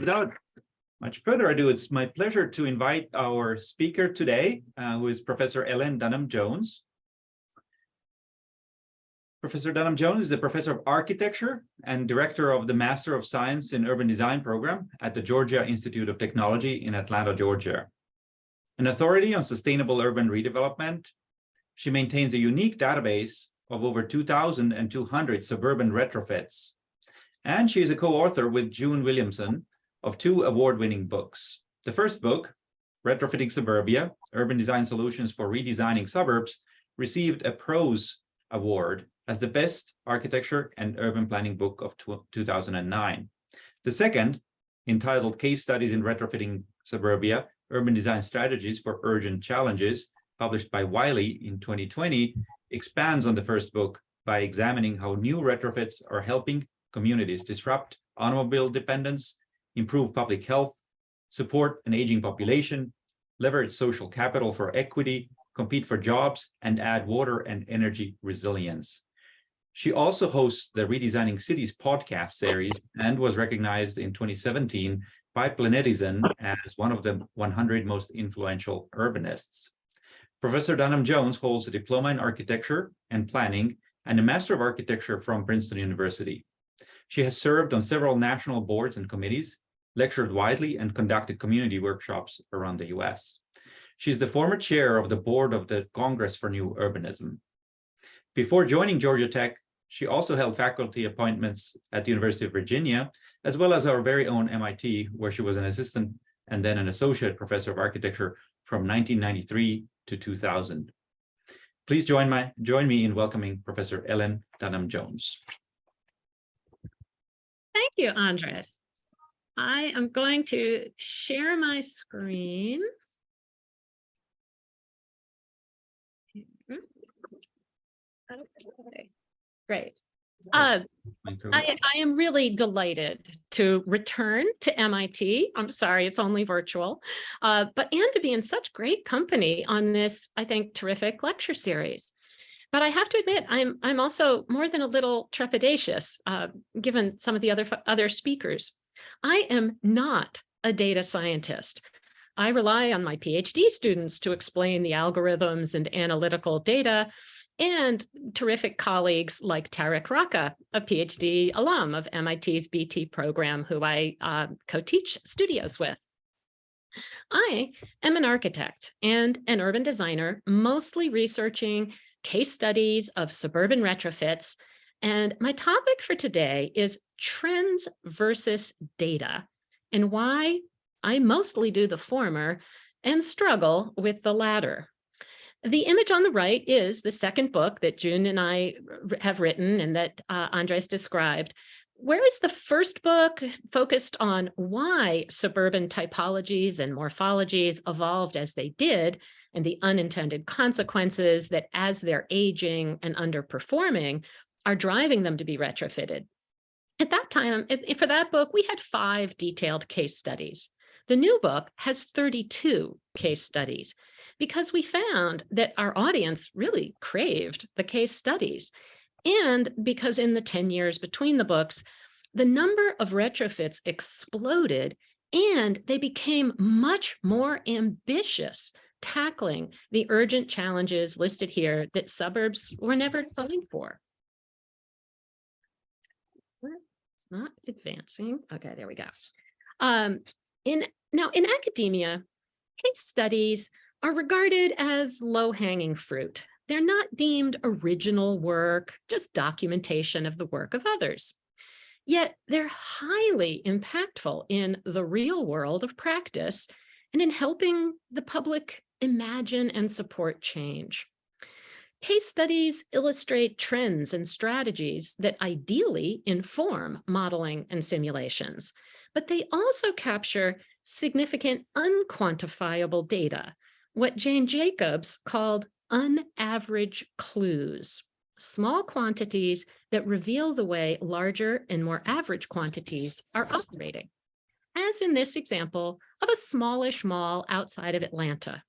Without much further ado, it's my pleasure to invite our speaker today, who is Professor Ellen Dunham-Jones. Professor Dunham-Jones is the Professor of Architecture and Director of the Master of Science in Urban Design program at the Georgia Institute of Technology in Atlanta, Georgia. An authority on sustainable urban redevelopment, she maintains a unique database of over 2,200 suburban retrofits. And she is a co-author with June Williamson of 2 award-winning books. The first book, Retrofitting Suburbia, Urban Design Solutions for Redesigning Suburbs, received a Prose Award as the best architecture and urban planning book of 2009. The second, entitled Case Studies in Retrofitting Suburbia, Urban Design Strategies for Urgent Challenges, published by Wiley in 2020, expands on the first book by examining how new retrofits are helping communities disrupt automobile dependence, improve public health, support an aging population, leverage social capital for equity, compete for jobs, and add water and energy resilience. She also hosts the Redesigning Cities podcast series and was recognized in 2017 by Planetizen as one of the 100 most influential urbanists. Professor Dunham-Jones holds a diploma in architecture and planning and a Master of Architecture from Princeton University. She has served on several national boards and committees, lectured widely, and conducted community workshops around the US. She's the former chair of the board of the Congress for New Urbanism. Before joining Georgia Tech, she also held faculty appointments at the University of Virginia, as well as our very own MIT, where she was an assistant and then an associate professor of architecture from 1993 to 2000. Please join me in welcoming Professor Ellen Dunham-Jones. Thank you, Andres. I am going to share my screen. Okay. Great. I am really delighted to return to MIT. I'm sorry, it's only virtual, and to be in such great company on this, I think, terrific lecture series. But I have to admit, I'm also more than a little trepidatious, given some of the other speakers. I am not a data scientist. I rely on my PhD students to explain the algorithms and analytical data, and terrific colleagues like Tarek Raqqa, a PhD alum of MIT's BT program, who I co-teach studios with. I am an architect and an urban designer, mostly researching case studies of suburban retrofits. And my topic for today is trends versus data, and why I mostly do the former and struggle with the latter. The image on the right is the second book that June and I have written and that Andres described, whereas the first book focused on why suburban typologies and morphologies evolved as they did, and the unintended consequences that as they're aging and underperforming are driving them to be retrofitted. At that time, for that book, we had 5 detailed case studies. The new book has 32 case studies because we found that our audience really craved the case studies, and because in the 10 years between the books, the number of retrofits exploded and they became much more ambitious, tackling the urgent challenges listed here that suburbs were never designed for. It's not advancing. Okay, there we go. In academia, case studies are regarded as low-hanging fruit. They're not deemed original work, just documentation of the work of others. Yet they're highly impactful in the real world of practice and in helping the public imagine and support change. Case studies illustrate trends and strategies that ideally inform modeling and simulations, but they also capture significant unquantifiable data, what Jane Jacobs called unaverage clues, small quantities that reveal the way larger and more average quantities are operating, as in this example of a smallish mall outside of Atlanta.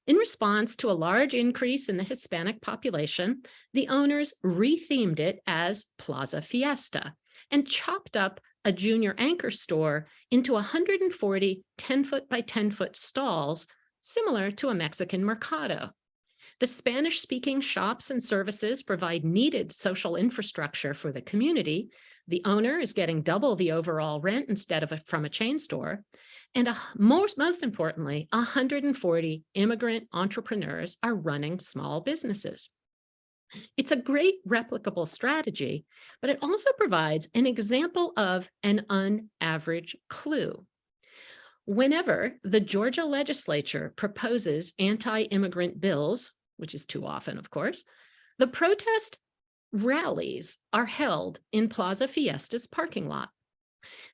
In response to a large increase in the Hispanic population, the owners rethemed it as Plaza Fiesta and chopped up a junior anchor store into 140 10-foot by 10-foot stalls, similar to a Mexican mercado. The Spanish-speaking shops and services provide needed social infrastructure for the community. The owner is getting double the overall rent instead of from a chain store. And most importantly, 140 immigrant entrepreneurs are running small businesses. It's a great replicable strategy, but it also provides an example of an unaverage clue. Whenever the Georgia legislature proposes anti-immigrant bills, which is too often, of course, the protest rallies are held in Plaza Fiesta's parking lot.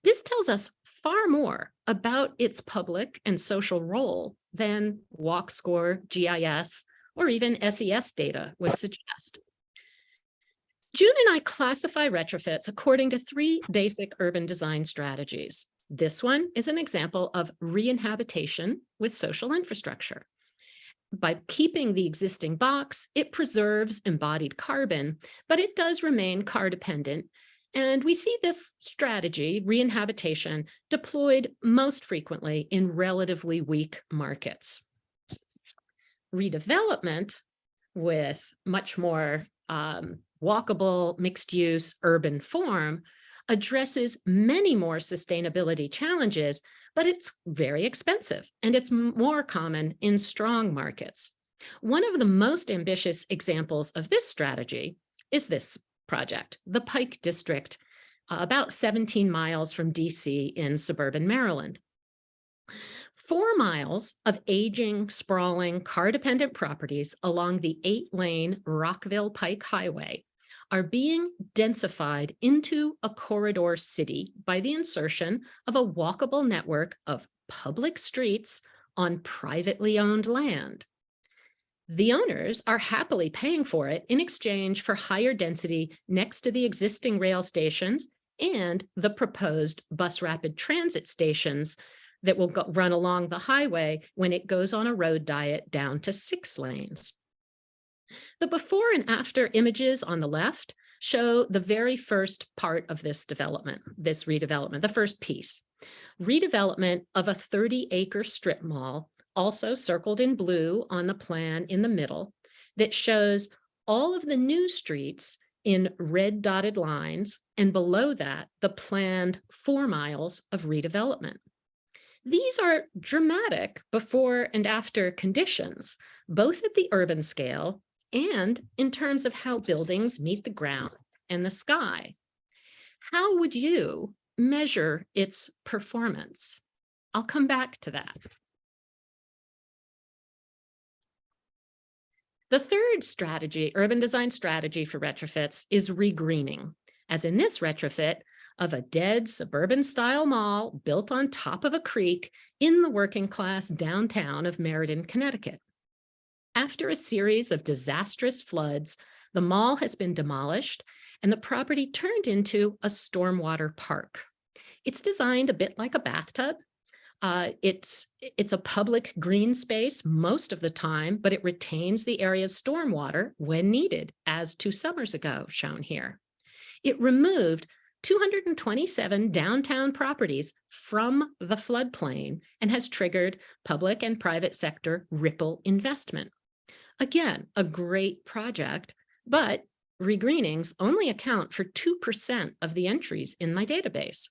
This tells us far more about its public and social role than walk score, GIS, or even SES data would suggest. June and I classify retrofits according to 3 basic urban design strategies. This one is an example of re-inhabitation with social infrastructure. By keeping the existing box, it preserves embodied carbon, but it does remain car dependent. And we see this strategy, re-inhabitation, deployed most frequently in relatively weak markets. Redevelopment with much more walkable, mixed-use urban form addresses many more sustainability challenges, but it's very expensive and it's more common in strong markets. One of the most ambitious examples of this strategy is this project, the Pike District, about 17 miles from DC in suburban Maryland. 4 miles of aging, sprawling, car-dependent properties along the 8-lane Rockville Pike Highway are being densified into a corridor city by the insertion of a walkable network of public streets on privately owned land. The owners are happily paying for it in exchange for higher density next to the existing rail stations and the proposed bus rapid transit stations that will run along the highway when it goes on a road diet down to 6 lanes. The before and after images on the left show the very first part of this development, this redevelopment, the first piece. Redevelopment of a 30-acre strip mall, also circled in blue on the plan in the middle, that shows all of the new streets in red dotted lines, and below that, the planned 4 miles of redevelopment. These are dramatic before and after conditions, both at the urban scale and in terms of how buildings meet the ground and the sky. How would you measure its performance? I'll come back to that. The third strategy, urban design strategy for retrofits, is regreening, as in this retrofit of a dead suburban style mall built on top of a creek in the working class downtown of Meriden, Connecticut. After a series of disastrous floods, the mall has been demolished and the property turned into a stormwater park. It's designed a bit like a bathtub. It's a public green space most of the time, but it retains the area's stormwater when needed, as 2 summers ago, shown here. It removed 227 downtown properties from the floodplain and has triggered public and private sector ripple investment. Again, a great project, but regreenings only account for 2% of the entries in my database.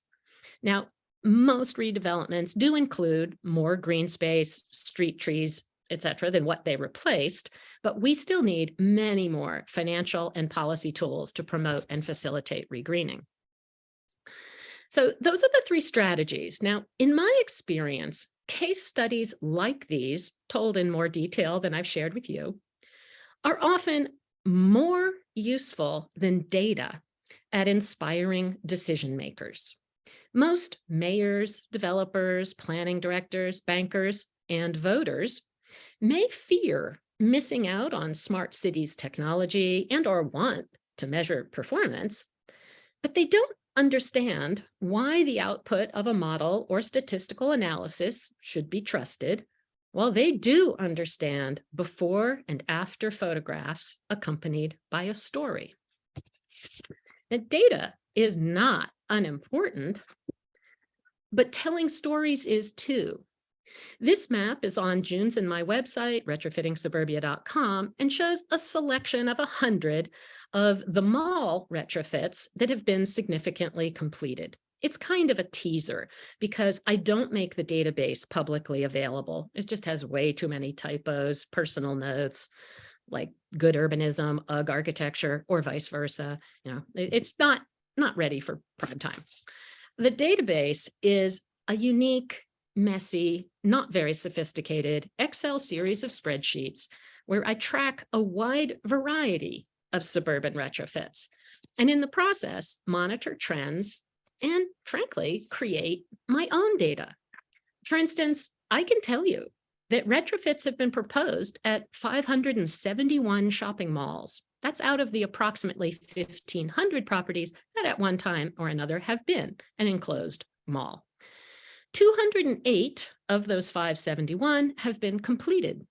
Now, most redevelopments do include more green space, street trees, etc., than what they replaced, but we still need many more financial and policy tools to promote and facilitate regreening. So those are the 3 strategies. Now, in my experience, case studies like these, told in more detail than I've shared with you, are often more useful than data at inspiring decision makers. Most mayors, developers, planning directors, bankers, and voters may fear missing out on smart cities technology and or want to measure performance, but they don't understand why the output of a model or statistical analysis should be trusted, while they do understand before and after photographs accompanied by a story. The data is not unimportant, but telling stories is too. This map is on June's and my website, retrofittingsuburbia.com, and shows a selection of 100 of the mall retrofits that have been significantly completed. It's kind of a teaser because I don't make the database publicly available. It just has way too many typos, personal notes, like good urbanism, UGG architecture, or vice versa. It's not ready for prime time. The database is a unique, messy, not very sophisticated Excel series of spreadsheets where I track a wide variety of suburban retrofits, and in the process, monitor trends and, frankly, create my own data. For instance, I can tell you that retrofits have been proposed at 571 shopping malls. That's out of the approximately 1,500 properties that at one time or another have been an enclosed mall. 208 of those 571 have been completed.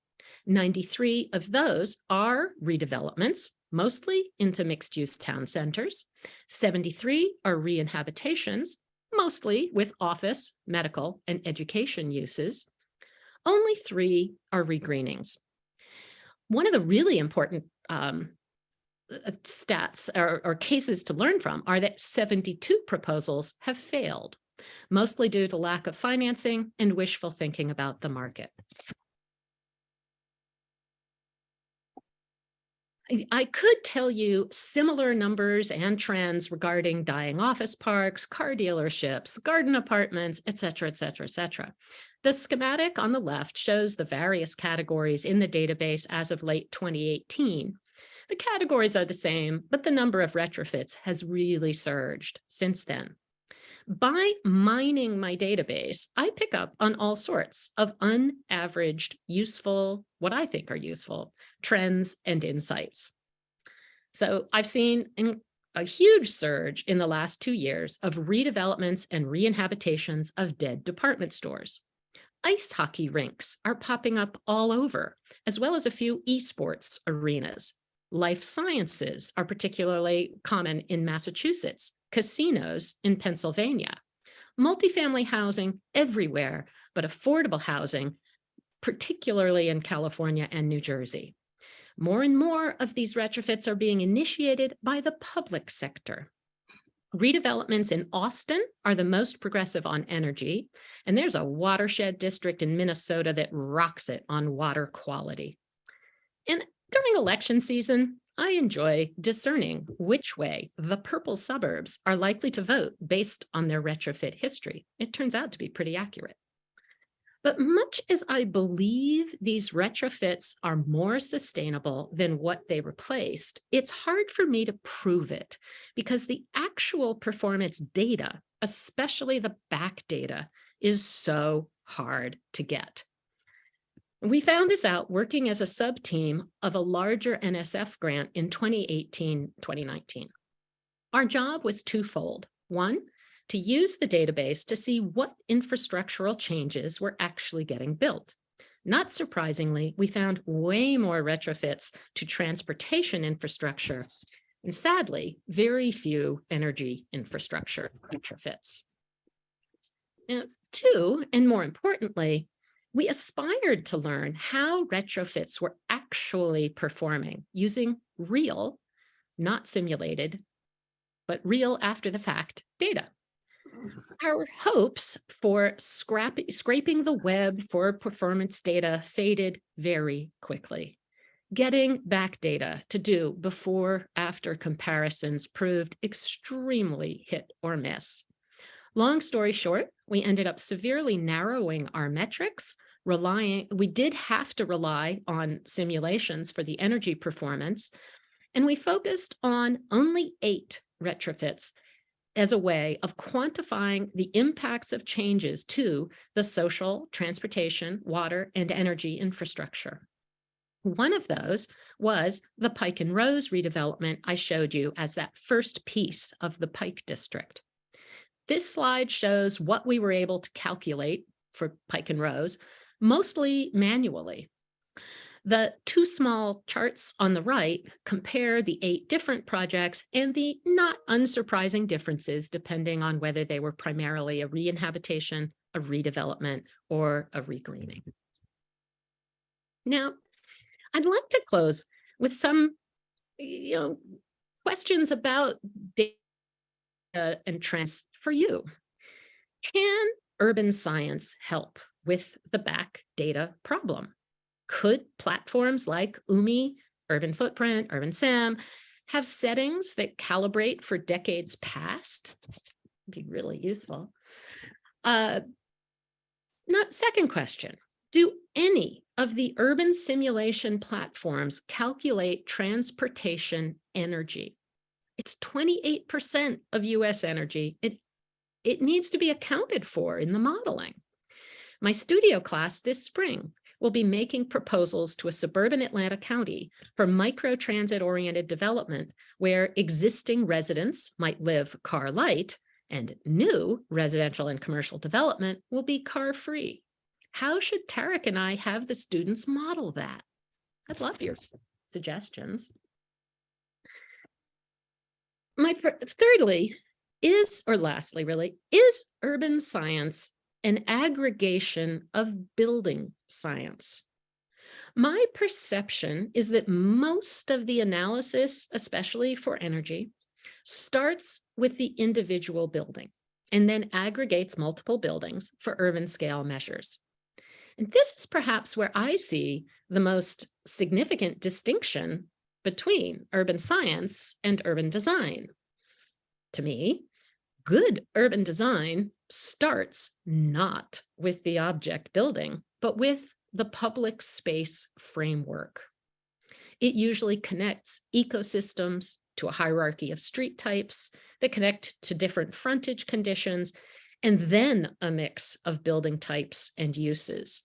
93 of those are redevelopments, mostly into mixed-use town centers. 73 are re-inhabitations, mostly with office, medical, and education uses. Only 3 are regreenings. One of the really important stats or cases to learn from are that 72 proposals have failed, mostly due to lack of financing and wishful thinking about the market. I could tell you similar numbers and trends regarding dying office parks, car dealerships, garden apartments, et cetera, et cetera, et cetera. The schematic on the left shows the various categories in the database as of late 2018. The categories are the same, but the number of retrofits has really surged since then. By mining my database, I pick up on all sorts of unaveraged, useful, what I think are useful, trends and insights. So I've seen a huge surge in the last 2 years of redevelopments and re-inhabitations of dead department stores. Ice hockey rinks are popping up all over, as well as a few esports arenas. Life sciences are particularly common in Massachusetts, casinos in Pennsylvania, multifamily housing everywhere, but affordable housing, particularly in California and New Jersey. More and more of these retrofits are being initiated by the public sector. Redevelopments in Austin are the most progressive on energy, and there's a watershed district in Minnesota that rocks it on water quality. And during election season, I enjoy discerning which way the purple suburbs are likely to vote based on their retrofit history. It turns out to be pretty accurate. But much as I believe these retrofits are more sustainable than what they replaced, it's hard for me to prove it because the actual performance data, especially the back data, is so hard to get. We found this out working as a sub-team of a larger NSF grant in 2018-2019. Our job was twofold. One, to use the database to see what infrastructural changes were actually getting built. Not surprisingly, we found way more retrofits to transportation infrastructure, and sadly, very few energy infrastructure retrofits. Now, two, and more importantly, we aspired to learn how retrofits were actually performing using real, not simulated, but real after the fact data. Our hopes for scraping the web for performance data faded very quickly. Getting back data to do before-after comparisons proved extremely hit or miss. Long story short, we ended up severely narrowing our metrics. We did have to rely on simulations for the energy performance, and we focused on only 8 retrofits as a way of quantifying the impacts of changes to the social, transportation, water, and energy infrastructure. One of those was the Pike and Rose redevelopment I showed you as that first piece of the Pike District. This slide shows what we were able to calculate for Pike and Rose, mostly manually. The two small charts on the right compare the 8 different projects and the not unsurprising differences depending on whether they were primarily a re-inhabitation, a redevelopment, or a regreening. Now, I'd like to close with some questions about data and trends for you. Can urban science help with the back data problem? Could platforms like UMI, Urban Footprint, Urban SAM have settings that calibrate for decades past? It'd be really useful. Second question, do any of the urban simulation platforms calculate transportation energy? It's 28% of US energy. It needs to be accounted for in the modeling. My studio class this spring will be making proposals to a suburban Atlanta county for micro-transit-oriented development where existing residents might live car light and new residential and commercial development will be car-free. How should Tarek and I have the students model that? I'd love your suggestions. Lastly, is urban science an aggregation of building science? My perception is that most of the analysis, especially for energy, starts with the individual building and then aggregates multiple buildings for urban scale measures. And this is perhaps where I see the most significant distinction between urban science and urban design. To me, good urban design starts not with the object building, but with the public space framework. It usually connects ecosystems to a hierarchy of street types that connect to different frontage conditions, and then a mix of building types and uses.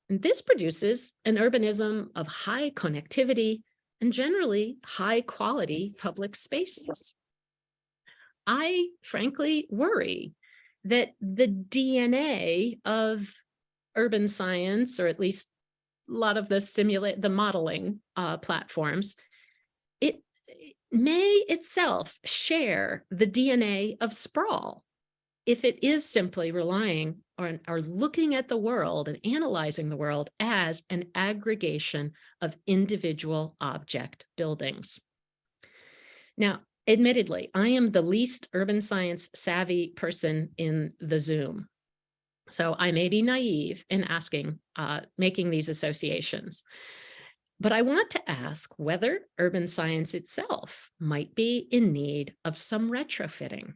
And this produces an urbanism of high connectivity and generally high quality public spaces. I frankly worry that the DNA of urban science, or at least a lot of the modeling platforms, it may itself share the DNA of sprawl if it is simply relying on or looking at the world and analyzing the world as an aggregation of individual object buildings. Now, admittedly, I am the least urban science savvy person in the Zoom. So I may be naive in making these associations. But I want to ask whether urban science itself might be in need of some retrofitting.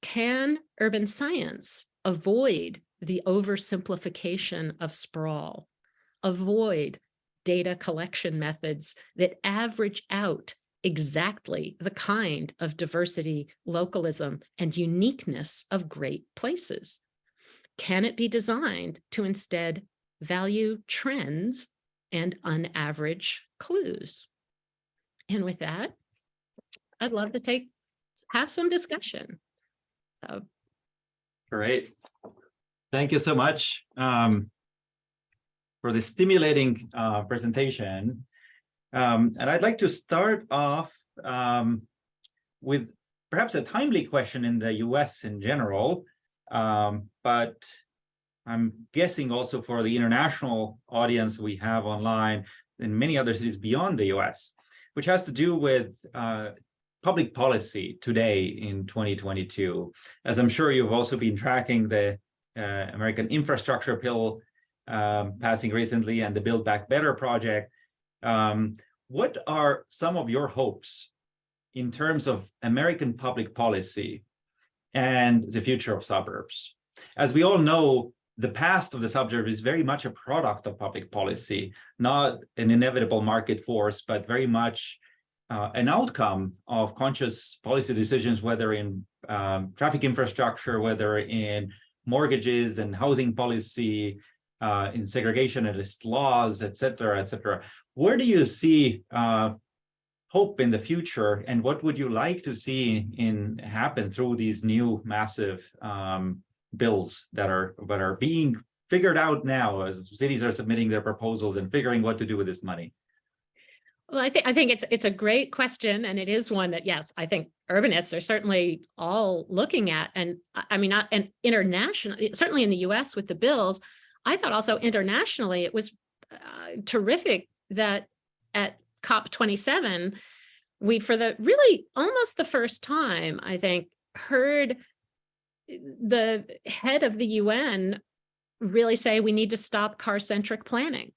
Can urban science avoid the oversimplification of sprawl, avoid data collection methods that average out exactly the kind of diversity, localism, and uniqueness of great places? Can it be designed to instead value trends and unaverage clues? And with that, I'd love to have some discussion. Great. Thank you so much for the stimulating presentation. And I'd like to start off with perhaps a timely question in the US in general, but I'm guessing also for the international audience we have online in many other cities beyond the US, which has to do with public policy today in 2022. As I'm sure you've also been tracking the American infrastructure bill passing recently and the Build Back Better project. What are some of your hopes in terms of American public policy and the future of suburbs? As we all know, the past of the suburbs is very much a product of public policy, not an inevitable market force, but very much an outcome of conscious policy decisions, whether in traffic infrastructure, whether in mortgages and housing policy, in segregationist laws, et cetera, et cetera. Where do you see hope in the future, and what would you like to see happen through these new massive bills that are being figured out now as cities are submitting their proposals and figuring what to do with this money? Well, I think it's a great question, and it is one that, yes, I think urbanists are certainly all looking at. And I mean, and internationally, certainly in the US with the bills, I thought also internationally it was terrific that at COP27, we, for the really almost the first time, I think, heard the head of the UN really say we need to stop car-centric planning.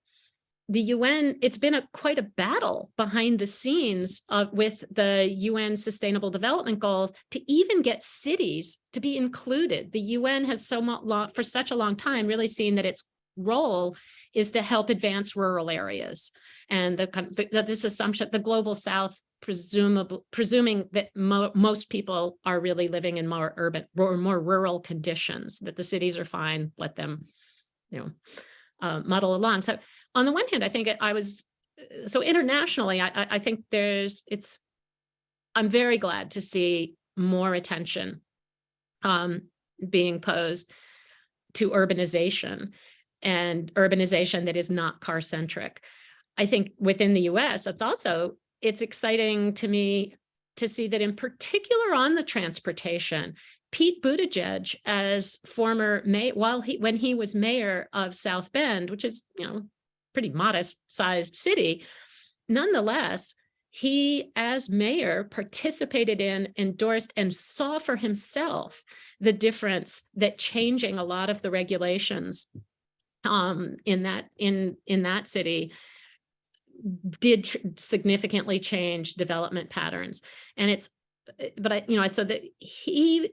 The UN, it's been quite a battle behind the scenes with the UN Sustainable Development Goals to even get cities to be included. The UN has for such a long time really seen that its role is to help advance rural areas. And this assumption, the global South, presuming that most people are really living in more urban or more rural conditions, that the cities are fine, let them, muddle along. So on the one hand, I think so internationally, I think I'm very glad to see more attention being posed to urbanization, and urbanization that is not car-centric. I think within the US, it's exciting to me to see that in particular on the transportation, Pete Buttigieg, as former mayor, when he was mayor of South Bend, which is, pretty modest sized city, nonetheless, he as mayor participated in, endorsed, and saw for himself the difference that changing a lot of the regulations in that city did significantly change development patterns. And so that he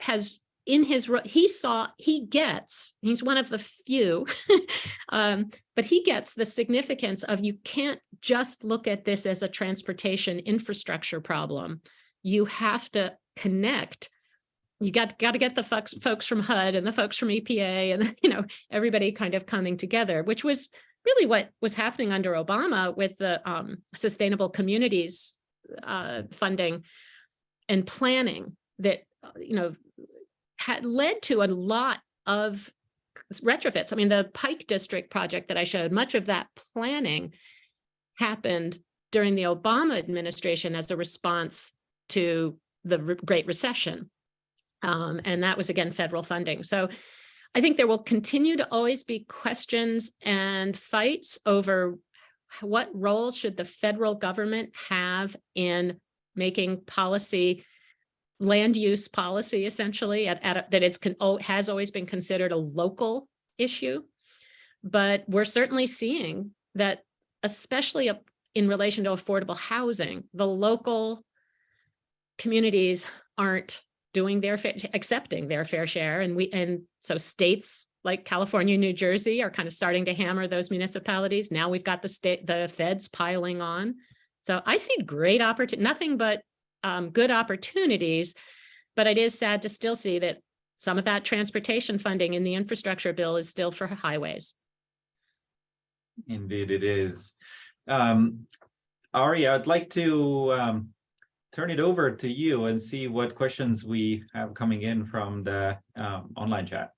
has in his, he's one of the few, but he gets the significance of, you can't just look at this as a transportation infrastructure problem. You have to connect. You got to get the folks from HUD and the folks from EPA and, everybody kind of coming together, which was really what was happening under Obama with the sustainable communities funding and planning that, had led to a lot of retrofits. I mean, the Pike District project that I showed, much of that planning happened during the Obama administration as a response to the Great Recession. And that was, again, federal funding. So I think there will continue to always be questions and fights over what role should the federal government have in making policy, land use policy, essentially, that has always been considered a local issue. But we're certainly seeing that, especially in relation to affordable housing, the local communities aren't doing accepting their fair share. And so states like California, New Jersey are kind of starting to hammer those municipalities. Now we've got the feds piling on. So I see great opportunity, nothing but good opportunities, but it is sad to still see that some of that transportation funding in the infrastructure bill is still for highways. Indeed, it is. Ari, I'd like to turn it over to you and see what questions we have coming in from the online chat.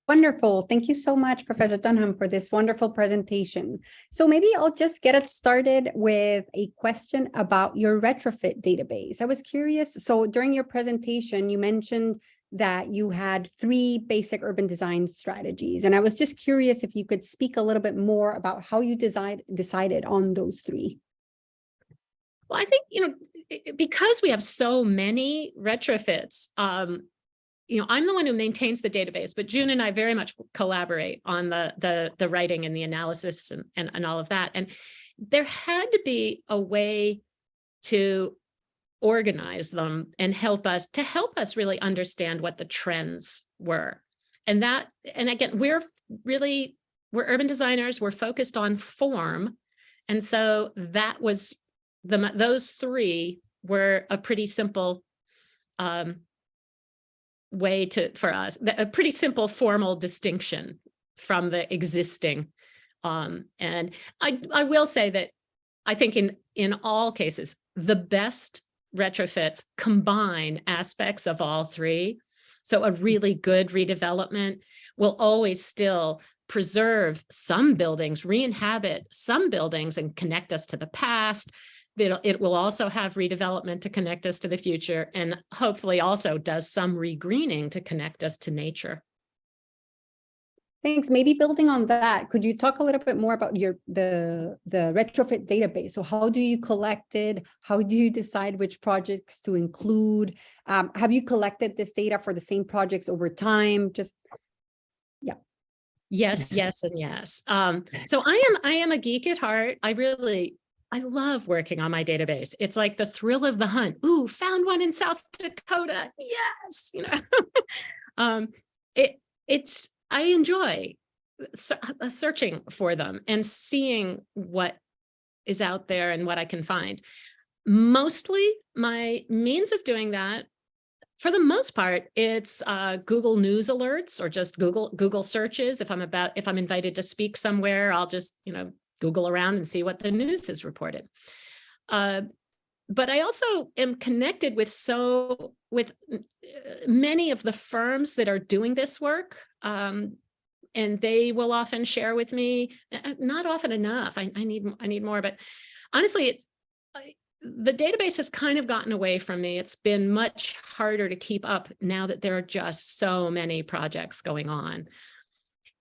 Wonderful. Thank you so much, Professor Dunham, for this wonderful presentation. So maybe I'll just get it started with a question about your retrofit database. I was curious. So during your presentation, you mentioned that you had 3 basic urban design strategies. And I was just curious if you could speak a little bit more about how you decided on those 3. Well, I think, because we have so many retrofits, I'm the one who maintains the database, but June and I very much collaborate on the writing and the analysis and all of that. And there had to be a way to organize them and help us really understand what the trends were. And again, we're urban designers, we're focused on form. And so that was those 3 were a pretty simple way for us, a pretty simple formal distinction from the existing. And I will say that I think in all cases, the best retrofits combine aspects of all 3. So a really good redevelopment will always still preserve some buildings, re-inhabit some buildings and connect us to the past. It will also have redevelopment to connect us to the future, and hopefully also does some regreening to connect us to nature. Thanks. Maybe building on that, could you talk a little bit more about the retrofit database? So how do you collect it? How do you decide which projects to include? Have you collected this data for the same projects over time? Just, yeah. Yes, yes, and yes. So I am a geek at heart. I love working on my database. It's like the thrill of the hunt. Ooh, found one in South Dakota. Yes, I enjoy searching for them and seeing what is out there and what I can find. Mostly my means of doing that, for the most part, it's Google News alerts or just Google searches. If I'm invited to speak somewhere, I'll just, Google around and see what the news has reported. But I also am connected with many of the firms that are doing this work. And they will often share with me, not often enough. I need more, but honestly, the database has kind of gotten away from me. It's been much harder to keep up now that there are just so many projects going on.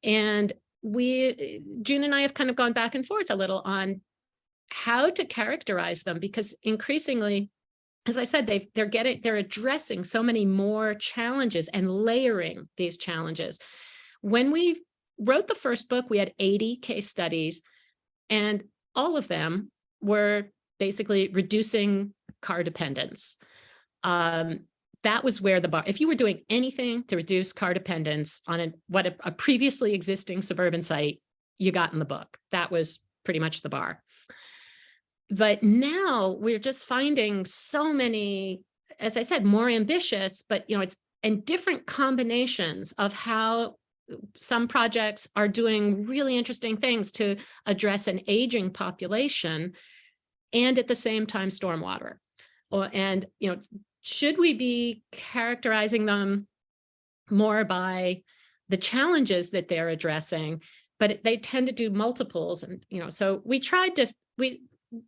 And June and I have kind of gone back and forth a little on how to characterize them, because increasingly, as I said, they're addressing so many more challenges and layering these challenges. When we wrote the first book, we had 80 case studies, and all of them were basically reducing car dependence. That was where the bar, if you were doing anything to reduce car dependence on a previously existing suburban site, you got in the book. That was pretty much the bar. But now we're just finding so many, as I said, more ambitious, but it's in different combinations of how some projects are doing really interesting things to address an aging population and at the same time stormwater. And should we be characterizing them more by the challenges that they're addressing? But they tend to do multiples, and so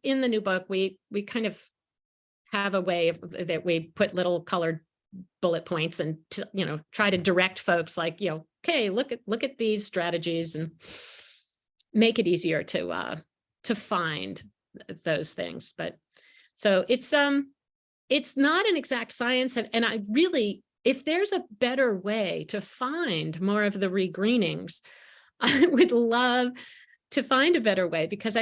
in the new book, we kind of have a way that we put little colored bullet points and try to direct folks like, okay, look at these strategies and make it easier to find those things. But so it's not an exact science, and I really, if there's a better way to find more of the regreenings, I would love to find a better way, because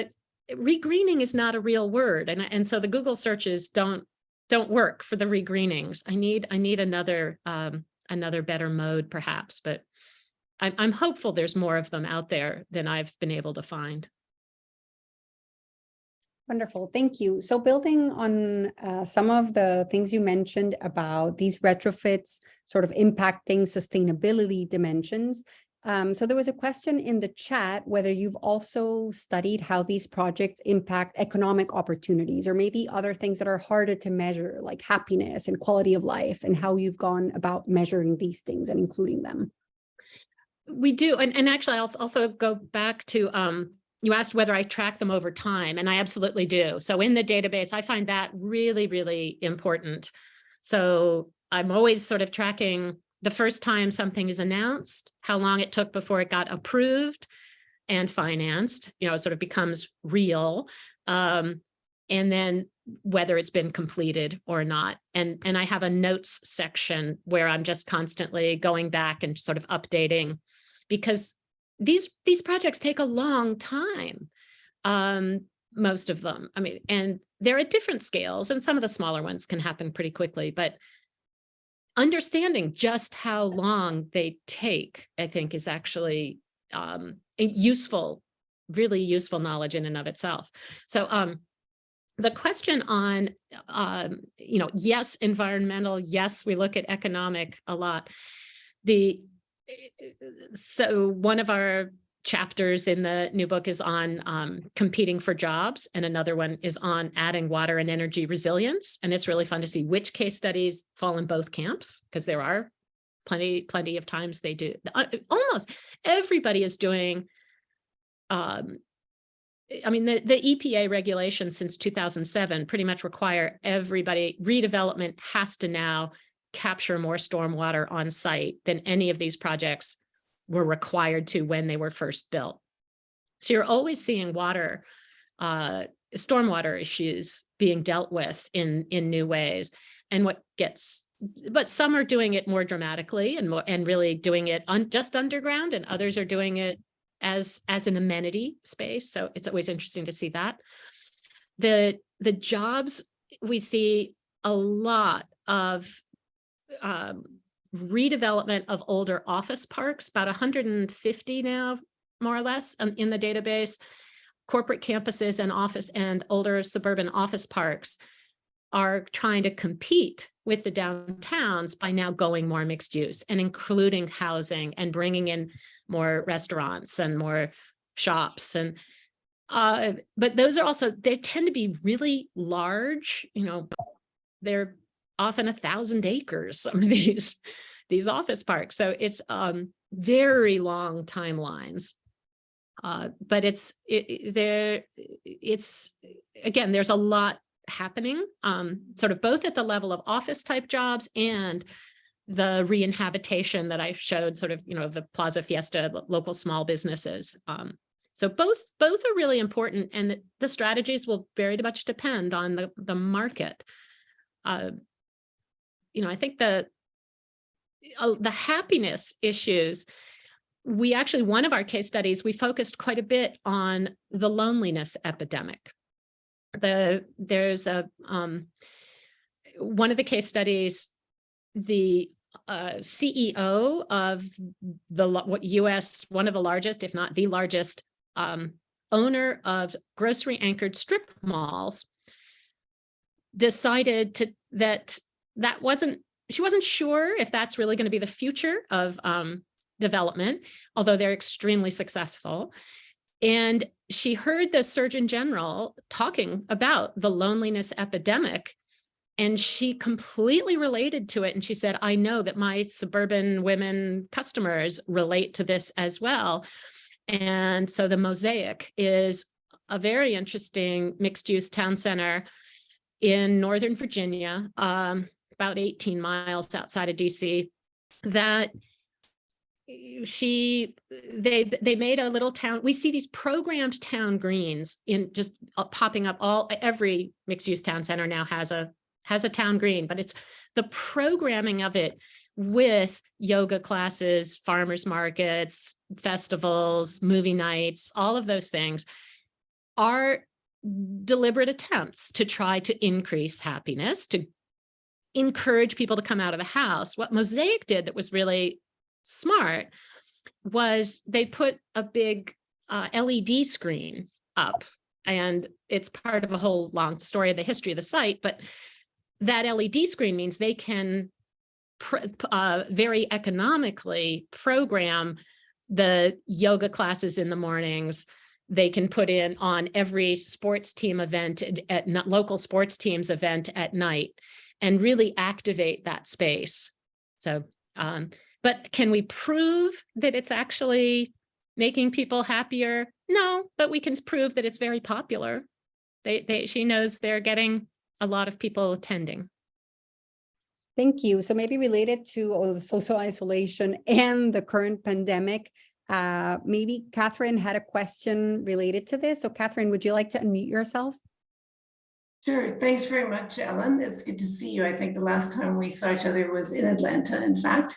regreening is not a real word, and so the Google searches don't work for the regreenings. I need another better mode, perhaps, but I'm hopeful there's more of them out there than I've been able to find. Wonderful, thank you. So building on some of the things you mentioned about these retrofits sort of impacting sustainability dimensions. So there was a question in the chat whether you've also studied how these projects impact economic opportunities, or maybe other things that are harder to measure, like happiness and quality of life, and how you've gone about measuring these things and including them. We do, and actually I'll also go back to you asked whether I track them over time, and I absolutely do. So in the database, I find that really, really important. So I'm always sort of tracking the first time something is announced, how long it took before it got approved and financed, sort of becomes real, and then whether it's been completed or not. And I have a notes section where I'm just constantly going back and sort of updating, because these projects take a long time, most of them. I mean, and they're at different scales, and some of the smaller ones can happen pretty quickly, but understanding just how long they take, I think, is actually useful, really useful knowledge in and of itself. So the question on, yes, environmental, yes, we look at economic a lot. So one of our chapters in the new book is on competing for jobs, and another one is on adding water and energy resilience. And it's really fun to see which case studies fall in both camps, because there are plenty of times they do. Almost everybody is doing, I mean, the EPA regulations since 2007 pretty much require everybody, redevelopment has to now capture more stormwater on site than any of these projects were required to when they were first built. So you're always seeing water, stormwater issues being dealt with in new ways. And but some are doing it more dramatically and really doing it just underground, and others are doing it as an amenity space. So it's always interesting to see that. The jobs, we see a lot of redevelopment of older office parks, about 150 now, more or less, in the database. Corporate campuses and older suburban office parks are trying to compete with the downtowns by now going more mixed use and including housing and bringing in more restaurants and more shops. And but those are also, they tend to be really large, they're often 1,000 acres, some of these office parks. So it's very long timelines. But again, there's a lot happening, sort of both at the level of office type jobs and the re-inhabitation that I showed, sort of, the Plaza Fiesta, local small businesses. So both are really important, and the strategies will very much depend on the market. I think the happiness issues, we actually, one of our case studies, we focused quite a bit on the loneliness epidemic. There's one of the case studies, the CEO of the US, one of the largest, if not the largest, owner of grocery anchored strip malls, decided she wasn't sure if that's really going to be the future of development, although they're extremely successful. And she heard the Surgeon General talking about the loneliness epidemic, and she completely related to it. And she said, I know that my suburban women customers relate to this as well. And so the Mosaic is a very interesting mixed-use town center in Northern Virginia, about 18 miles outside of DC, that they made a little town. We see these programmed town greens in just popping up. Every mixed-use town center now has a town green, but it's the programming of it with yoga classes, farmers markets, festivals, movie nights, all of those things are deliberate attempts to try to increase happiness, to encourage people to come out of the house. What Mosaic did that was really smart was they put a big LED screen up, and it's part of a whole long story of the history of the site, but that LED screen means they can very economically program the yoga classes in the mornings. They can put in on every sports team event at local sports teams event at night and really activate that space. So, but can we prove that it's actually making people happier? No, but we can prove that it's very popular. She knows they're getting a lot of people attending. Thank you. So maybe related to all the social isolation and the current pandemic, maybe Catherine had a question related to this. So Catherine, would you like to unmute yourself? Sure. Thanks very much, Ellen. It's good to see you. I think the last time we saw each other was in Atlanta, in fact.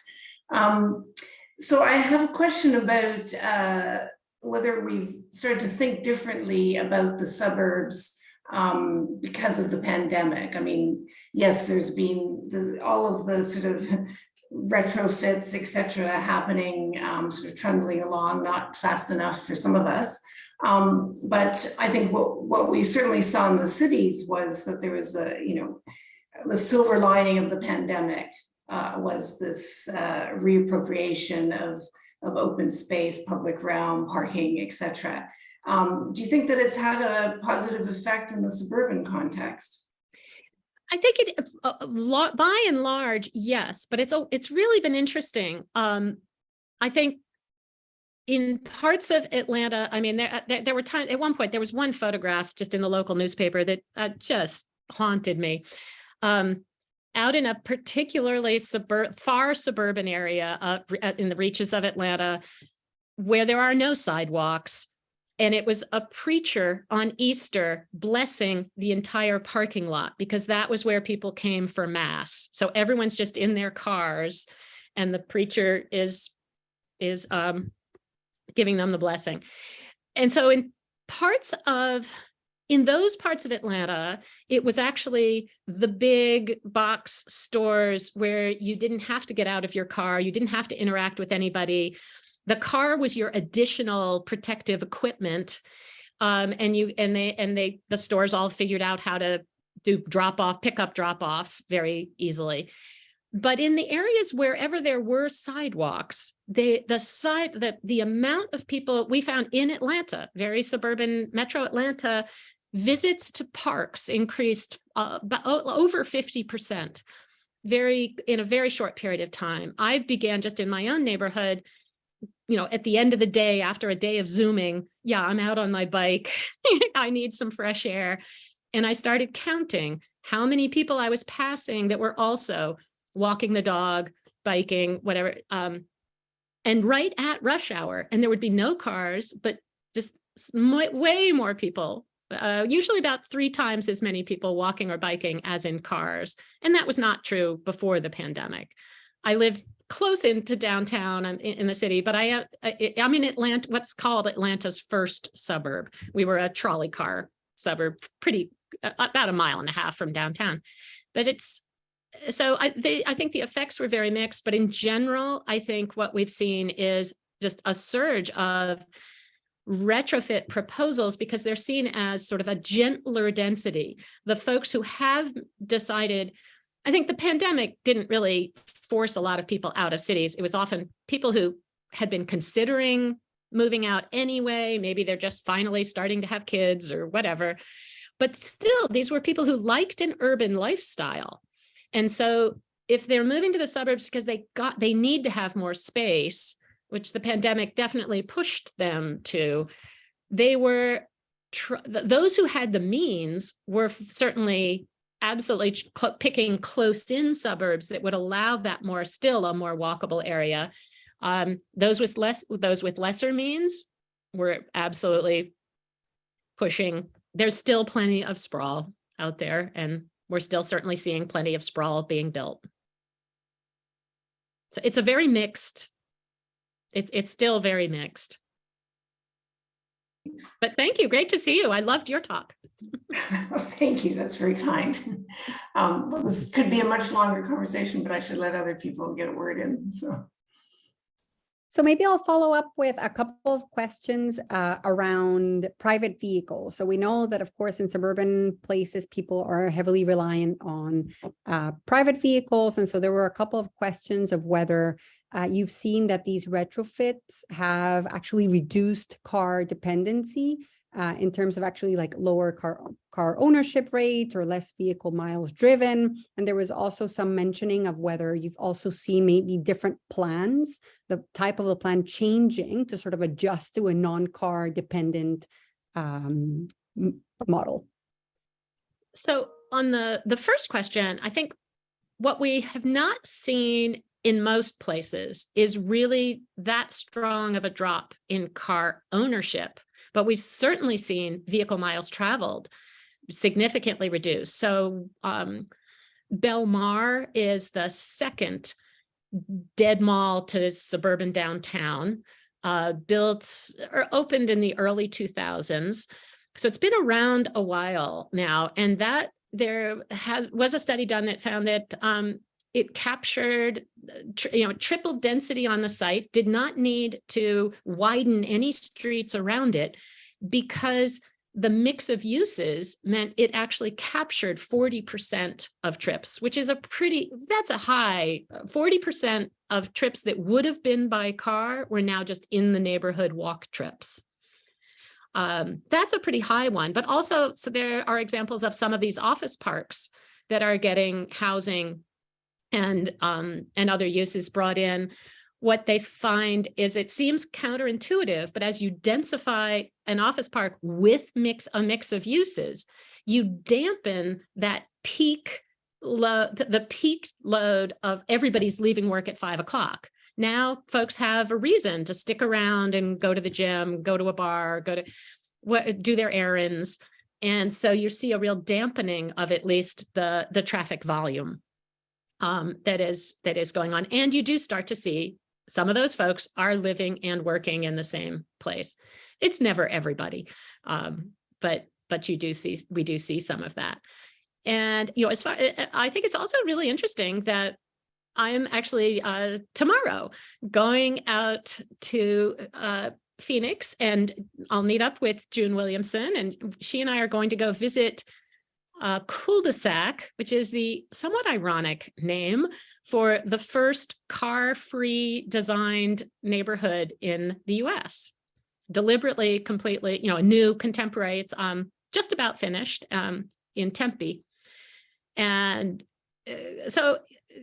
So I have a question about whether we've started to think differently about the suburbs because of the pandemic. I mean, yes, there's been all of the sort of retrofits, et cetera, happening, sort of trundling along, not fast enough for some of us. But I think what we certainly saw in the cities was that there was the silver lining of the pandemic was this reappropriation of open space, public realm, parking, et cetera. Do you think that it's had a positive effect in the suburban context? I think by and large, yes, but it's really been interesting. I think in parts of Atlanta, I mean, there were times, at one point, there was one photograph just in the local newspaper that just haunted me. Out in a particularly far suburban area in the reaches of Atlanta, where there are no sidewalks, and it was a preacher on Easter blessing the entire parking lot, because that was where people came for mass. So everyone's just in their cars, and the preacher is giving them the blessing. And so in those parts of Atlanta, it was actually the big box stores where you didn't have to get out of your car, you didn't have to interact with anybody. The car was your additional protective equipment, and the stores all figured out how to do pick up, drop off very easily. But in the areas wherever there were sidewalks, the amount of people we found in Atlanta, very suburban metro Atlanta, visits to parks increased over 50%, in a very short period of time. I began just in my own neighborhood, at the end of the day, after a day of Zooming, I'm out on my bike. I need some fresh air. And I started counting how many people I was passing that were also walking the dog, biking, whatever, and right at rush hour. And there would be no cars, but just way more people, usually about 3 times as many people walking or biking as in cars. And that was not true before the pandemic. I live close into downtown. I'm in the city, but I'm in Atlanta, what's called Atlanta's first suburb. We were a trolley car suburb, about a mile and a half from downtown. But I think the effects were very mixed, but in general, I think what we've seen is just a surge of retrofit proposals, because they're seen as sort of a gentler density. The folks who have decided, I think the pandemic didn't really force a lot of people out of cities. It was often people who had been considering moving out anyway. Maybe they're just finally starting to have kids or whatever. But still, these were people who liked an urban lifestyle. And so if they're moving to the suburbs because they need to have more space, which the pandemic definitely pushed them to, those who had the means were certainly absolutely picking close-in suburbs that would allow that a more walkable area. Those with lesser means were absolutely pushing. There's still plenty of sprawl out there, and we're still certainly seeing plenty of sprawl being built. So it's a very mixed. It's still very mixed. But thank you. Great to see you. I loved your talk. Well, thank you. That's very kind. Well, this could be a much longer conversation, but I should let other people get a word in. So maybe I'll follow up with a couple of questions around private vehicles. So we know that, of course, in suburban places, people are heavily reliant on private vehicles. And so there were a couple of questions of whether you've seen that these retrofits have actually reduced car dependency in terms of actually like lower car ownership rates or less vehicle miles driven. And there was also some mentioning of whether you've also seen maybe different plans, the type of the plan changing to sort of adjust to a non-car dependent model. So on the first question, I think what we have not seen in most places is really that strong of a drop in car ownership, but we've certainly seen vehicle miles traveled significantly reduced. So Belmar is the second dead mall to suburban downtown, opened in the early 2000s. So it's been around a while now, and that there was a study done that found that it captured, triple density on the site, did not need to widen any streets around it because the mix of uses meant it actually captured 40% of trips, which is that's a high. 40% of trips that would have been by car were now just in the neighborhood walk trips. That's a pretty high one, but also, so there are examples of some of these office parks that are getting housing and other uses brought in, what they find is it seems counterintuitive, but as you densify an office park with a mix of uses, you dampen that peak load, the peak load of everybody's leaving work at 5 o'clock. Now folks have a reason to stick around and go to the gym, go to a bar, do their errands. And so you see a real dampening of at least the traffic volume that is going on. And you do start to see some of those folks are living and working in the same place. It's never everybody, but we do see some of that. And I think it's also really interesting that I'm actually tomorrow going out to Phoenix, and I'll meet up with June Williamson, and she and I are going to go visit cul-de-sac, which is the somewhat ironic name for the first car-free designed neighborhood in the US. Deliberately, completely, a new contemporary. It's just about finished in Tempe. And so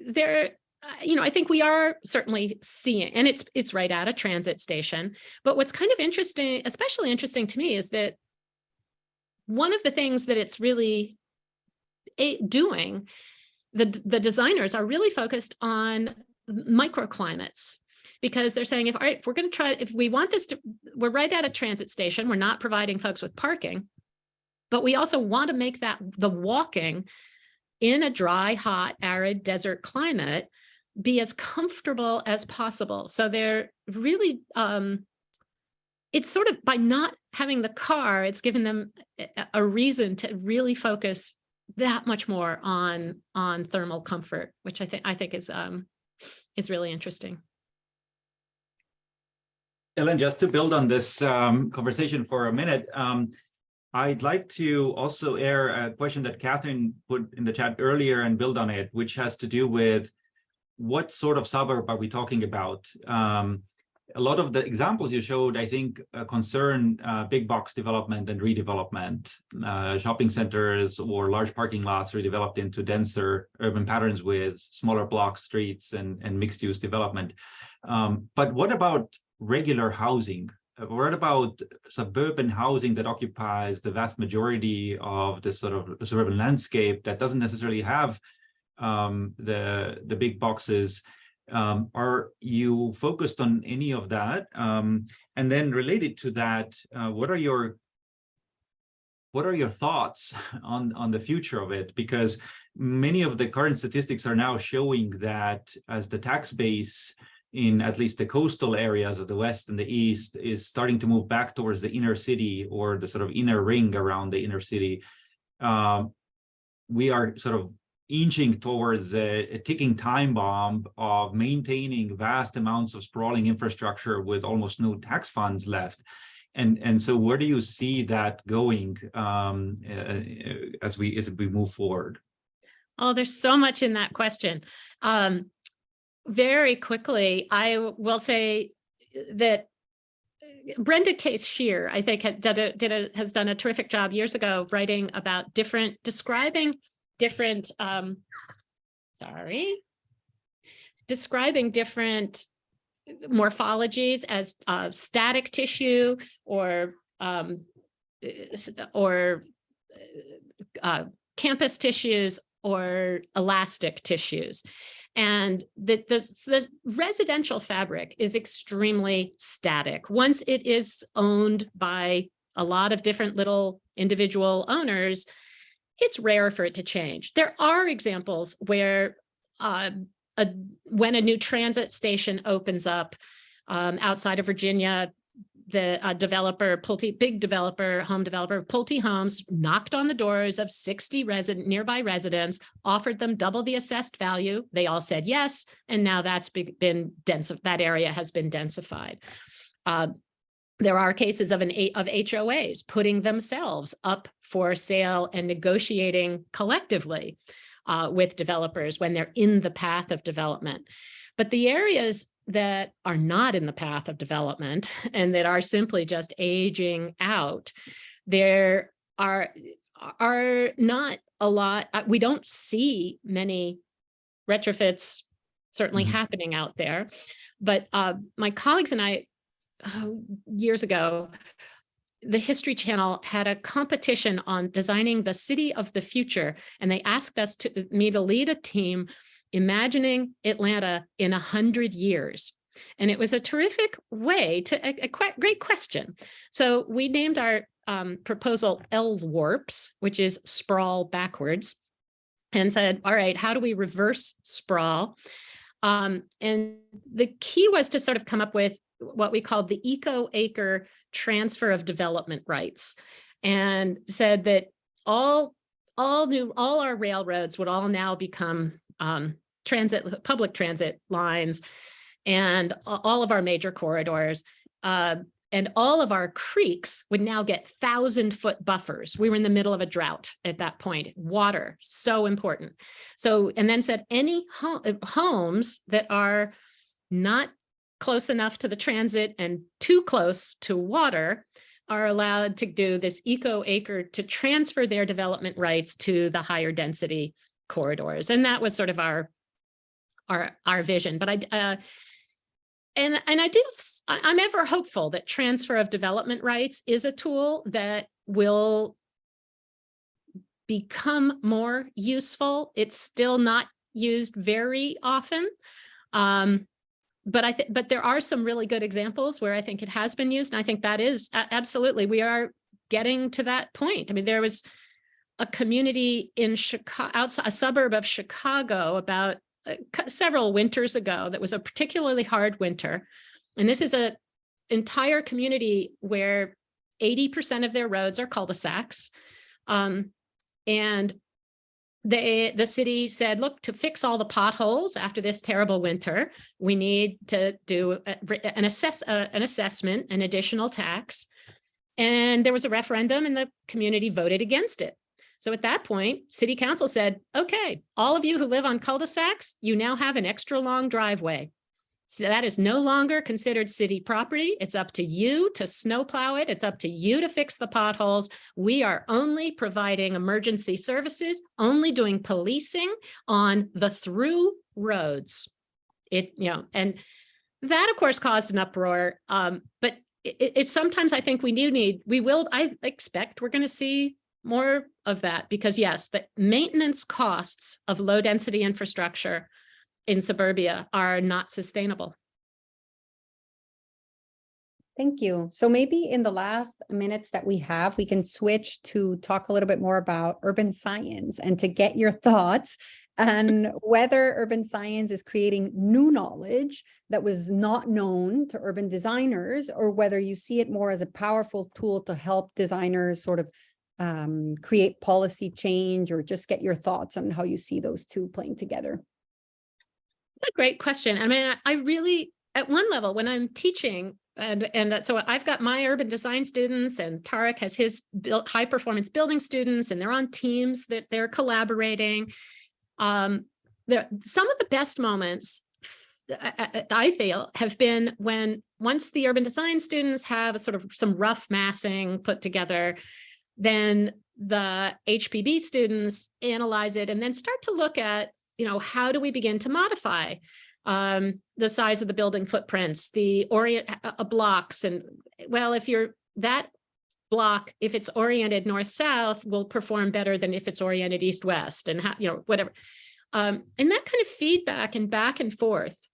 there, I think we are certainly seeing, and it's right at a transit station. But what's kind of interesting, especially interesting to me, is that one of the things that it's really doing, the designers are really focused on microclimates, because they're saying, if we're going to try, if we want this to, we're right at a transit station, we're not providing folks with parking, but we also want to make that the walking in a dry, hot, arid desert climate be as comfortable as possible. So they're really, it's sort of by not having the car, it's given them a reason to really focus that much more on thermal comfort, which I think is really interesting. Ellen, just to build on this conversation for a minute, I'd like to also air a question that Catherine put in the chat earlier and build on it, which has to do with what sort of suburb are we talking about? A lot of the examples you showed, I think, concern big box development and redevelopment, shopping centers or large parking lots redeveloped into denser urban patterns with smaller block streets and mixed use development. But what about regular housing? What about suburban housing that occupies the vast majority of the sort of suburban landscape that doesn't necessarily have the big boxes? Are you focused on any of that? And then related to that, what are your thoughts on the future of it? Because many of the current statistics are now showing that as the tax base in at least the coastal areas of the West and the East is starting to move back towards the inner city or the sort of inner ring around the inner city, we are sort of inching towards a ticking time bomb of maintaining vast amounts of sprawling infrastructure with almost no tax funds left. And so where do you see that going as we move forward? Oh, there's so much in that question. Very quickly, I will say that Brenda Case-Shear, I think, has done a terrific job years ago writing about describing different morphologies as static tissue or campus tissues or elastic tissues. And the residential fabric is extremely static. Once it is owned by a lot of different little individual owners, it's rare for it to change. There are examples where when a new transit station opens up outside of Virginia, the big developer, home developer, Pulte Homes, knocked on the doors of 60 nearby residents, offered them double the assessed value. They all said yes, and now that's been densified. That area has been densified. There are cases of HOAs putting themselves up for sale and negotiating collectively with developers when they're in the path of development. But the areas that are not in the path of development and that are simply just aging out, there are are not a lot. We don't see many retrofits certainly happening out there. But my colleagues and I, years ago, the History Channel had a competition on designing the city of the future. And they asked me to lead a team imagining Atlanta in 100 years. And it was a terrific way to, a great question. So we named our proposal LWARPS, which is sprawl backwards, and said, all right, how do we reverse sprawl? And the key was to sort of come up with what we called the eco-acre transfer of development rights, and said that all our railroads would all now become public transit lines, and all of our major corridors, and all of our creeks would now get 1,000-foot buffers. We were in the middle of a drought at that point. Water, so important. So, and then said any homes that are not close enough to the transit and too close to water are allowed to do this eco-acre to transfer their development rights to the higher density corridors. And that was sort of our vision. But I'm ever hopeful that transfer of development rights is a tool that will become more useful. It's still not used very often. But there are some really good examples where I think it has been used. And I think that is absolutely, we are getting to that point. I mean, there was a community in Chicago, outside a suburb of Chicago, about several winters ago, that was a particularly hard winter. And this is an entire community where 80% of their roads are cul-de-sacs. And the city said, look, to fix all the potholes after this terrible winter, we need to do an assessment, an additional tax. And there was a referendum and the community voted against it. So at that point, city council said, okay, all of you who live on cul-de-sacs, you now have an extra long driveway. So that is no longer considered city property. It's up to you to snowplow it. It's up to you to fix the potholes. We are only providing emergency services, only doing policing on the through roads. And that of course caused an uproar. But it's sometimes I think I expect we're going to see more of that, because yes, the maintenance costs of low density infrastructure in suburbia are not sustainable. Thank you. So maybe in the last minutes that we have, we can switch to talk a little bit more about urban science, and to get your thoughts on whether urban science is creating new knowledge that was not known to urban designers, or whether you see it more as a powerful tool to help designers sort of create policy change, or just get your thoughts on how you see those two playing together. That's a great question. I mean, I really, at one level, when I'm teaching, and so I've got my urban design students, and Tarek has his high performance building students, and they're on teams that they're collaborating. Some of the best moments, I feel, have been when once the urban design students have a sort of some rough massing put together, then the HPB students analyze it and then start to look at, how do we begin to modify the size of the building footprints, the blocks, and well, if that block, if it's oriented north-south, will perform better than if it's oriented east-west, and whatever. And that kind of feedback and back and forth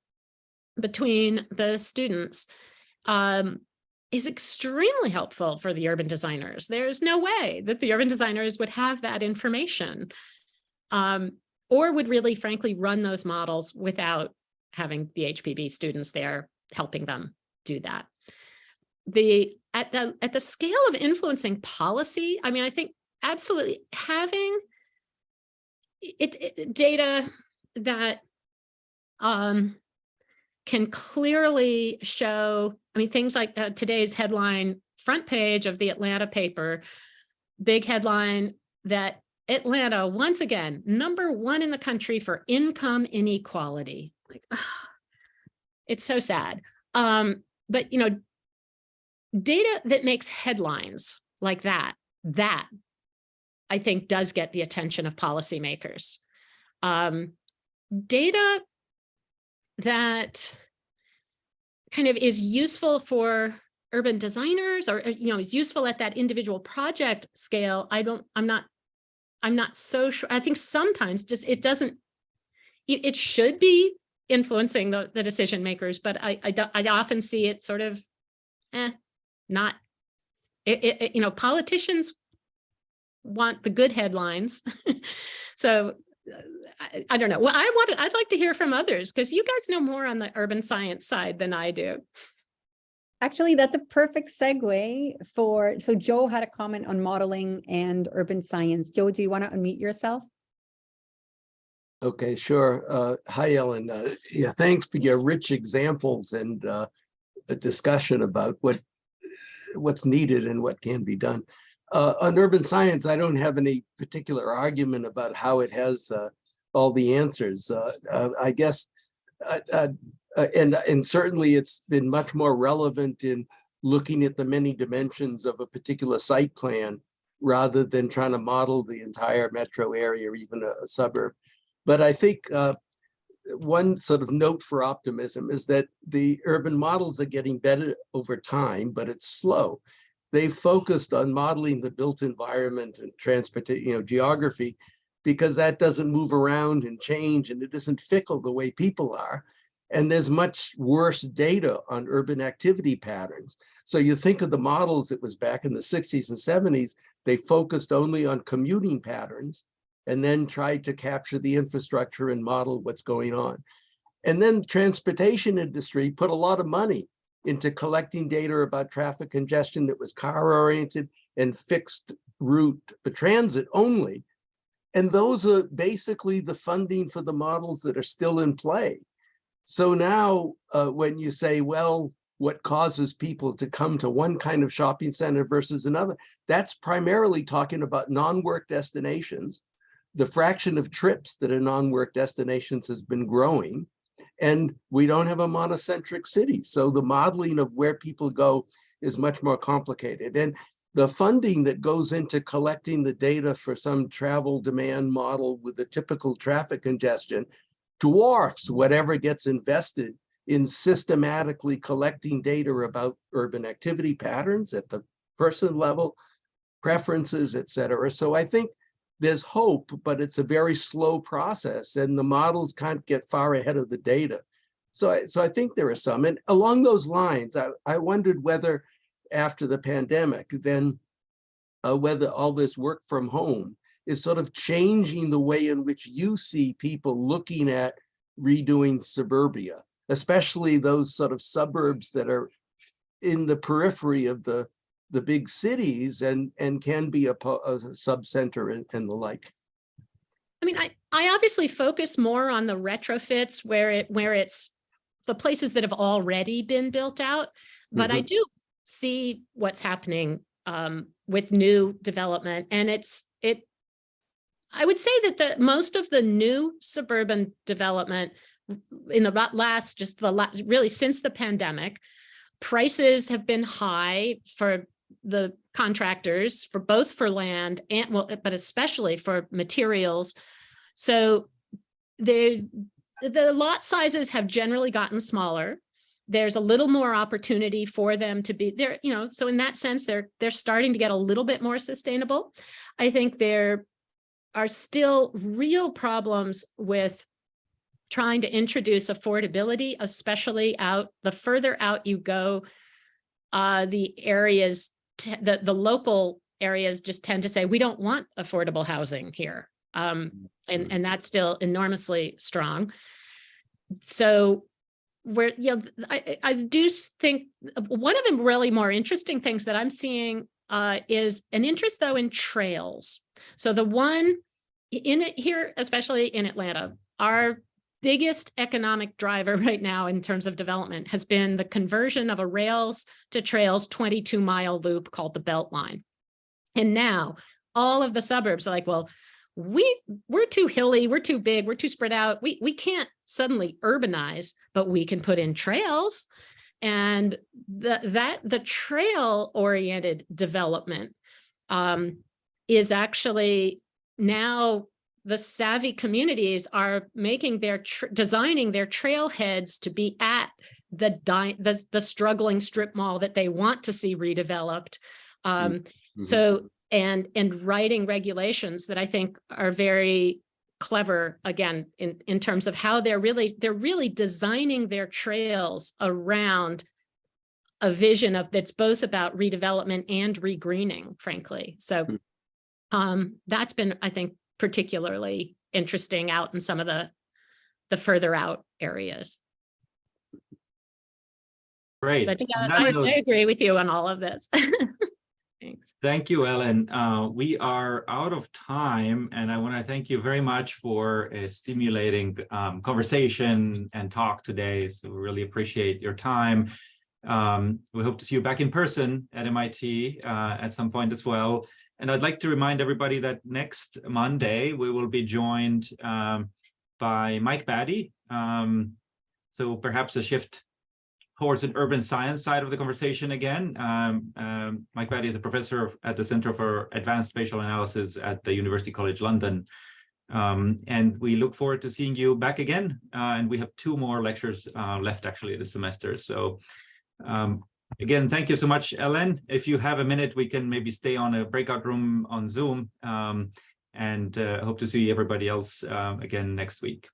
between the students is extremely helpful for the urban designers. There's no way that the urban designers would have that information, or would really, frankly, run those models without having the HPB students there helping them do that. At the scale of influencing policy, I mean, I think absolutely having data that can clearly show, I mean, things like today's headline, front page of the Atlanta paper, big headline that Atlanta, once again, #1 in the country for income inequality. Like, it's so sad. But, data that makes headlines like that I think does get the attention of policymakers. Data that kind of is useful for urban designers, or is useful at that individual project scale. I'm not so sure. I think sometimes just it should be influencing the decision makers, but I often see it sort of not. Politicians want the good headlines. So I don't know. Well, I'd like to hear from others, because you guys know more on the urban science side than I do. Actually, that's a perfect segue so Joe had a comment on modeling and urban science. Joe, do you want to unmute yourself? Okay, sure. Hi, Ellen. Yeah, thanks for your rich examples and a discussion about what's needed and what can be done. On urban science, I don't have any particular argument about how it has all the answers. I guess, and certainly it's been much more relevant in looking at the many dimensions of a particular site plan rather than trying to model the entire metro area or even a suburb. But I think one sort of note for optimism is that the urban models are getting better over time, but it's slow. They focused on modeling the built environment and transportation, geography, because that doesn't move around and change, and it isn't fickle the way people are. And there's much worse data on urban activity patterns. So you think of the models, it was back in the 60s and 70s, they focused only on commuting patterns and then tried to capture the infrastructure and model what's going on. And then the transportation industry put a lot of money into collecting data about traffic congestion that was car-oriented and fixed route transit only. And those are basically the funding for the models that are still in play. So now when you say, well, what causes people to come to one kind of shopping center versus another, that's primarily talking about non-work destinations. The fraction of trips that are non-work destinations has been growing, and we don't have a monocentric city. So the modeling of where people go is much more complicated. And the funding that goes into collecting the data for some travel demand model with the typical traffic congestion dwarfs whatever gets invested in systematically collecting data about urban activity patterns at the person level, preferences, et cetera. So I think there's hope, but it's a very slow process, and the models can't get far ahead of the data. So I think there are some. And along those lines, I wondered whether after the pandemic, then whether all this work from home is sort of changing the way in which you see people looking at redoing suburbia, especially those sort of suburbs that are in the periphery of the big cities and can be a sub-center and the like. I mean, I obviously focus more on the retrofits where it's the places that have already been built out, but I do see what's happening with new development, and I would say that most of the new suburban development in the really since the pandemic, prices have been high for the contractors, for both for land and but especially for materials. So the lot sizes have generally gotten smaller. There's a little more opportunity for them to be there, so in that sense, they're starting to get a little bit more sustainable. I think there are still real problems with trying to introduce affordability, especially the further out you go, the areas, the local areas just tend to say, we don't want affordable housing here. And that's still enormously strong. So I do think one of the really more interesting things that I'm seeing is an interest though in trails. So the one in it here, especially in Atlanta, our biggest economic driver right now in terms of development has been the conversion of a rails to trails 22-mile loop called the Beltline. And now all of the suburbs are like, well, we're too hilly, we're too big, we're too spread out. We can't suddenly urbanize, but we can put in trails. And the trail-oriented development is actually now the savvy communities are making their designing their trailheads to be at the struggling strip mall that they want to see redeveloped. So and writing regulations that I think are very clever, again, in terms of how they're really designing their trails around a vision of that's both about redevelopment and regreening, frankly. So that's been, I think, particularly interesting out in some of the further out areas. Great. But I agree with you on all of this. Thanks. Thank you, Ellen. We are out of time, and I want to thank you very much for a stimulating conversation and talk today. So we really appreciate your time. We hope to see you back in person at MIT at some point as well. And I'd like to remind everybody that next Monday, we will be joined by Mike Batty. So perhaps a shift towards an urban science side of the conversation again. Mike Batty is a professor at the Center for Advanced Spatial Analysis at the University College London. And we look forward to seeing you back again. And we have 2 more lectures left actually this semester. So again, thank you so much, Ellen. If you have a minute, we can maybe stay on a breakout room on Zoom, and hope to see everybody else again next week.